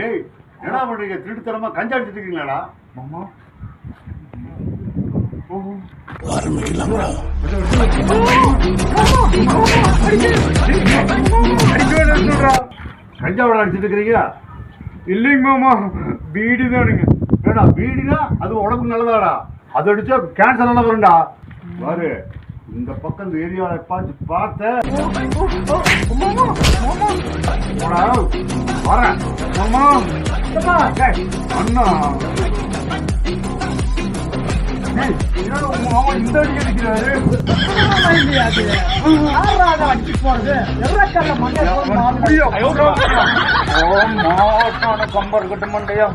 ஏய் என்ன பண்றீங்க? திருட்டுத்தனமா கஞ்சா அடிச்சிட்டு இருக்கீங்களாடா? மாமா கஞ்சாவோட அடிச்சிட்டு இருக்கிறீங்க? இல்லைங்க மாமா, பீடி தானுங்க. ஏடா பீடினா அது உடம்புக்கு நல்லதாடா. அது அடிச்சா கேன்சர் எல்லாம் வரும்டா. பாரு இந்த பக்கம் இந்த ஏரியாவை பார்த்து பார்த்தேன் வரேன் மாமா. அண்ணா மாமா இந்த அடி அடிக்கிறாரு. கம்பர் கட்ட மண்டையா